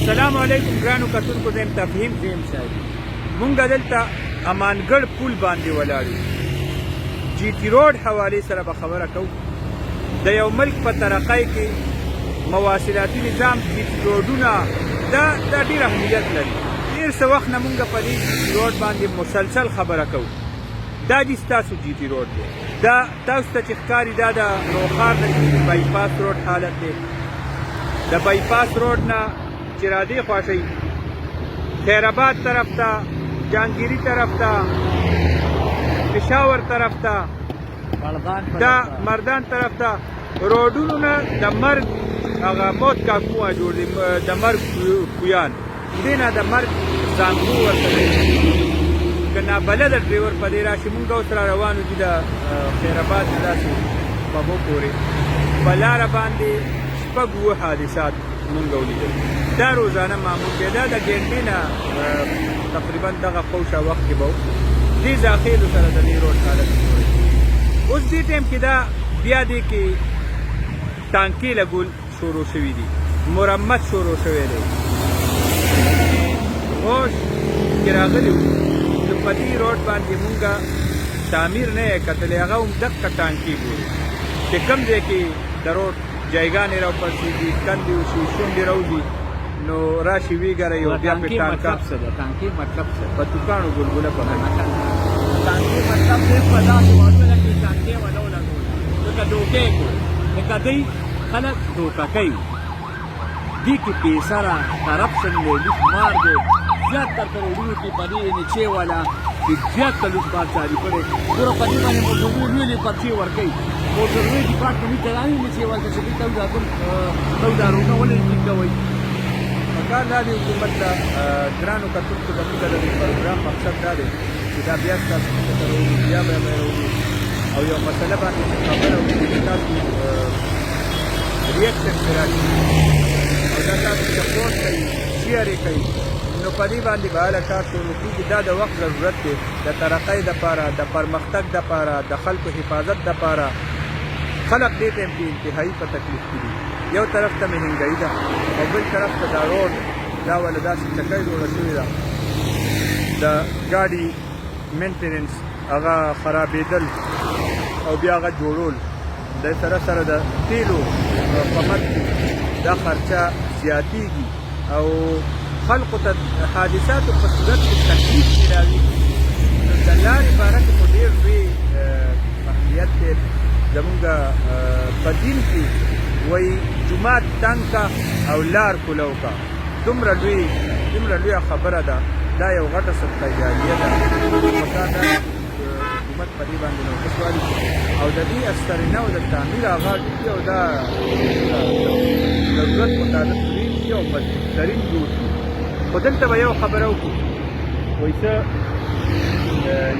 السلام علیکم ګرانو کتونکو زه یم تفهیم مونږ دلته امانګړ پل باندې ولاړ یو جي ټي روډ حوالې سره به خبره کوو د یو ملک په ترقۍ کې مواصلاتي نظام جي ټي روډونه دا ډېر اهمیت لري ډېر څه وخت نه مونږ په دې جي ټي روډ باندې مسلسل خبره کوو دا دي ستاسو جي ټي روډ دی دا تاسو ته چې ښکاري دا د روخار د بایپاس روډ حالت دی د بایپاس روډ نه چې را دې خوا شئ خیرآباد طرف ته جهانګیري طرف ته پېښور طرف ته دا مردان طرف ته روډونو نه د مرګ هغه موت کاکوه جوړ دي د مرګ کویان دې نه د مرګ زانګو ورته دی که نابلده ډریور په دې راشي مونږ اوس را روان یو چې د خیرآباد نه داسې ببو پورې په لاره باندې شپږ اووه حادثات مونږ ولیدل دا روزانه معمول دی دا د ګینډې نه تقریبا دغه پوشه وخت کې به دې زاخیلو سره د دې روډ حالت اوس دې ټایم کې دا بیا دې کې ټانکې لګول شروع شوي دي مرمت شروع شوی دی اوس چې راغلي وو نو په دې روډ باندې مونږ تعمیر نه یې کتلی هغه هم دقه ټانکې ګورو چې کوم ځای کې د روډ جایګانې راوپړسېږي کندې وشي شونډې راوځي نو راشي ویګره یو بیا پې ټانکه ټانکې مطلب څه په دوکانو ګلګله په ټانکې مطلب دی په داسې واټونه کې ټانکې ونه ولګوله لکه دوکې کړو لکه دوی خلک دوکه کوي دې کې پیسره کرپشن دی لوټ مار دی زیات تر په روډونو کې په دې نیچې والا چې زیات ته لوټ مار جاري کړی ګوره په دې باندې موټروي لویې پرچې ورکوي موټروي ډپارټمنټ ته راني نیچې والته چې دوی تودارونه ولې ټینګوئ پکار دا دی حکومت ته ګرانو کتونکو زموږ د دې پروګرام مقصد دا دی چې دا بیا ستاسو ته راوړو بیا به یې راوړو او یو مسله باندې خبره وکړو چې تاسو ریاکشن پرې راشي او دا تاسو سپورټ کوي شیر یې کوي نو په دې باندې به هله کار شروع کېږي دا د وخت ضرورت دی د ترقۍ دپاره د پرمختګ دپاره د خلکو حفاظت دپاره خلق دې ټایم کې انتهایي په تکلیف کې دي یو طرف ته مهنګایي ده او بل طرف ته دا روډ دا ولې داسې چکۍ جوړه شوې ده د ګاډي مینټیننس هغه خرابېدل او بیا هغه جوړول د سره سره د تیلو په مد دا خرچه زیاتېږي او خلقو ته حادثاتو په صورت کې تکلیف ملاوي نو د لارې باره کې خو ډېر لوی اهمیت دی زمونږ په دین کې وایي جومات تنګ کا او لار کولو کا دومره لویه خبره ده دا یو غټه صدقه جاریه ده پکار ده حکومت په دې باندې نوټس والي او د دې استرینه او د تعمیر آغاز وکړي او دا ضرورت مطابق پرې شي او بهترین جوړ شي خو دلته به یو خبره وکړو وایي څه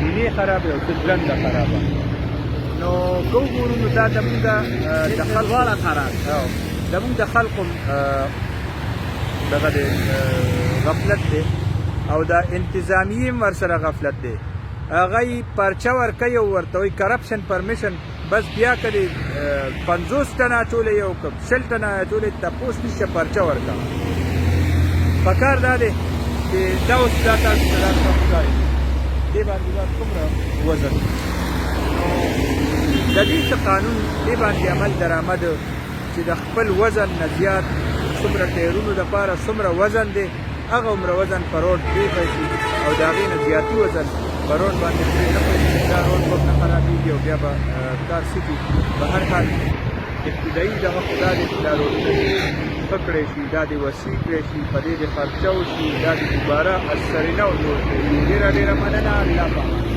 نیمې خرابې او څه درنده خرابه نو که وګورو نو دا زمونږ د دواړه خراب زمونږ د خلقو دغه دی غفلت دی او د انتظامیې هم ورسره غفلت دی هغه یې پرچه ورکوي او ورته وایي کرپشن پرمیشن بس بیا که دې 50 ټنه اچولی او که 20 ټنه اچولی تپوس نشته پرچه ورکړه پکار دا دی چې دا اوس دا تاسو ته دا کم ښکاري دې باندې به څومره وزن د دې څه قانون دې باندې عمل درآمد چې د خپل وزن نه زیات څومره ټایرونو دپاره څومره وزن دی هغه عمره وزن په روډ پرېښی شي او د هغې نه زیاتي وزن په روډ باندې پرې نه کړی شي دا روډ به نه خرابېږي او بیا به کار څه کړي په هر حال ابتدایي دغه خو دا دی چې دا روډونه دې ښه کړی شي دا دې وسیع کړی شي په دې دې خرچه وشي دا دې دوباره السرینه جوړ کړي ډېره مننه الله پاک